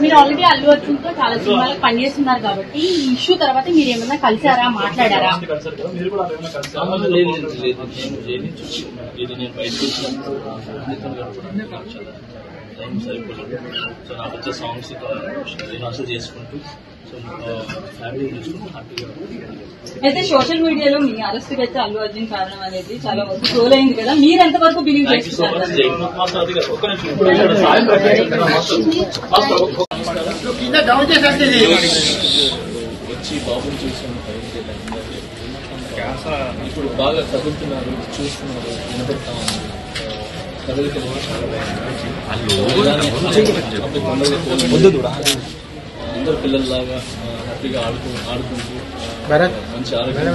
మీరు ఆల్రెడీ అల్లు అర్జున్ తో చాలా సినిమాలకు పనిచేస్తున్నారు కాబట్టి ఈ ఇష్యూ తర్వాత మీరు ఏమన్నా కలిసారా, మాట్లాడారా? టైం సరిపోలేదు. సో నాకు వచ్చే సాంగ్స్ రిహార్సల్ చేసుకుంటూ సో ఫ్యామిలీ చూసుకుంటూ హ్యాపీగా. అయితే సోషల్ మీడియాలో మీ అరెస్ట్ అయితే అల్లు అర్జున్ కారణం అనేది చాలా వరకు ట్రోల్ అయింది కదా, మీరు ఎంతవరకు బిలీవ్ చేస్తున్నారు? వచ్చి బాబుని చూసాను, ఇప్పుడు బాగా కదులుతున్నారు, చూస్తున్నారు, వినపడతా ఉంది. కదలిక అందరు పిల్లల్లాగా హ్యాపీగా ఆడుకుంటూ మంచి ఆరోగ్యం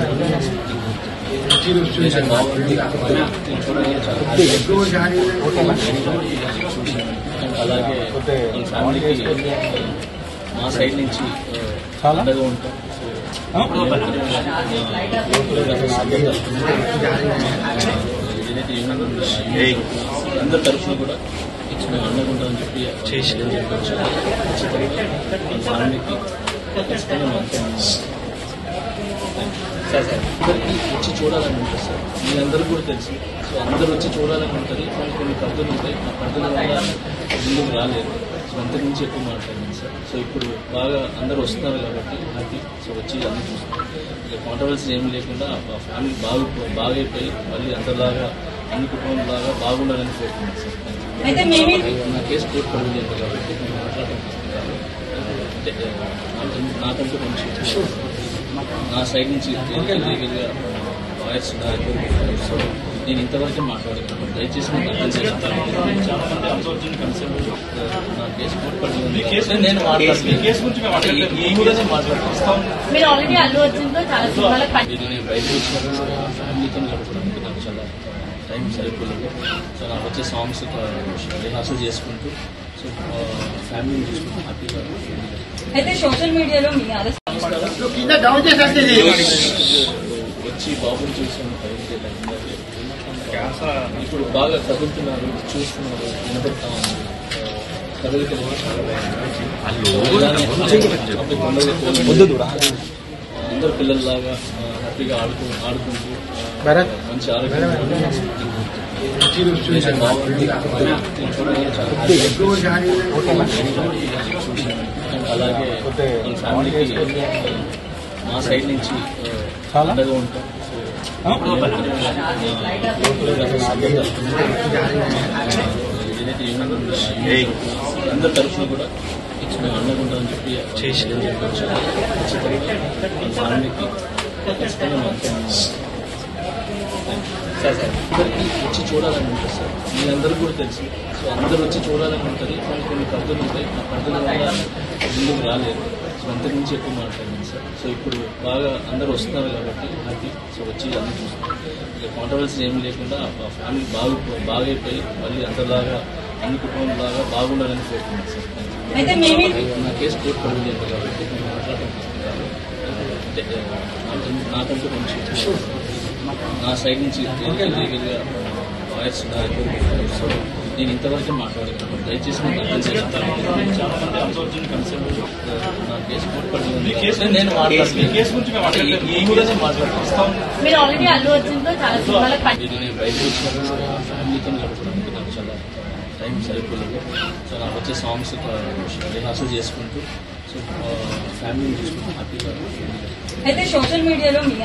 అలాగే ఫ్యామిలీకి మా సైడ్ నుంచి అండగా ఉంటాం. అందరి తరఫున కూడా మేము అండగా ఉంటామని చెప్పి చెప్పచ్చు. ఫ్యామిలీకి సార్ వచ్చి చూడాలని ఉంటుంది సార్, మీరందరూ కూడా తెలుసు. సో అందరూ వచ్చి చూడాలని ఉంటుంది. కొన్ని పద్ధతులు ఉంటాయి, ఆ పద్ధతుల వల్ల ముందుకు రాలేదు. సో అంతకు నుంచి ఎక్కువ మాట్లాడింది సార్. సో ఇప్పుడు బాగా అందరూ వస్తున్నారు కాబట్టి హ్యాపీ. సో వచ్చి అన్ని చూస్తున్నారు. ఇక కాంట్రవర్సీ ఏమి లేకుండా ఫ్యామిలీ బాగైపోయి మళ్ళీ అందరిలాగా అన్ని కుటుంబంలాగా బాగుండాలని కోరుతున్నాను సార్. నా కేసు కోర్టు పడింది కాబట్టి నేను మాట్లాడుకుంటున్నాను. నాకంటూ కొంచెం నా సైడ్ నుంచి లీగల్గా లాయర్స్ ఉన్నారు. సో నేను ఇంతవరకే మాట్లాడగలను. దయచేసి చాలా మంది కన్సర్న్ నా కేసు కోర్టు పడింది. నేను మాట్లాడుతున్నాను. నేను బయటకు వచ్చినప్పుడు ఫ్యామిలీతో గడపడానికి నాకు చాలా టైం సరిపోలేదు. సో నాకు వచ్చే సాంగ్స్ రిహార్సల్ చేసుకుంటూ సో ఫ్యామిలీని చూసుకుంటూ హ్యాపీగా. అయితే సోషల్ మీడియాలో మీ వచ్చి బాబుని చూసాను, ఇప్పుడు బాగా కదులుతున్నారు, చూస్తున్నారు, వినపడతా ఉంది. కదలిక అందరు పిల్లల్లాగా హ్యాపీగా ఆడుకుంటూ మంచి ఆరోగ్యం అలాగే ఫ్యామిలీకి మా సైడ్ నుంచి అండగా ఉంటాం. అందరి తరఫున కూడా మేము అండగా ఉంటామని చెప్పి చెప్పచ్చు. ఫ్యామిలీకి సార్ వచ్చి చూడాలని ఉంటుంది సార్, మీరందరూ కూడా తెలుసు. సో అందరూ వచ్చి చూడాలని ఉంటుంది. కొన్ని పద్ధతులు ఉంటాయి, ఆ పద్ధతుల వల్ల ముందుకు రాలేదు. సో అంతకు నుంచి ఎక్కువ మాట్లాడింది సార్. సో ఇప్పుడు బాగా అందరూ వస్తున్నారు కాబట్టి హ్యాపీ. సో వచ్చి అన్ని చూస్తున్నారు. ఇక కాంట్రవర్సీ ఏమి లేకుండా ఫ్యామిలీ బాగైపోయి మళ్ళీ అందరిలాగా అన్ని కుటుంబంలాగా బాగుండాలని కోరుతున్నాను సార్. నా కేసు కోర్టు పడింది కాబట్టి నేను మాట్లాడుకుంటున్నాను. నాకంటూ కొంచెం నా సైడ్ నుంచి లీగల్గా లాయర్స్ ఉన్నారు. సో నేను ఇంతవరకే మాట్లాడగలను. దయచేసి చాలా మంది కన్సర్న్ నా కేసు కోర్టు పడింది. నేను మాట్లాడుతున్నాను. నేను బయటకు వచ్చినప్పుడు ఫ్యామిలీతో గడపడానికి నాకు చాలా టైం సరిపోలేదు. సో నాకు వచ్చే సాంగ్స్ రిహార్సల్ చేసుకుంటూ సో ఫ్యామిలీని చూసుకుంటూ హ్యాపీగా. అయితే సోషల్ మీడియాలో మీ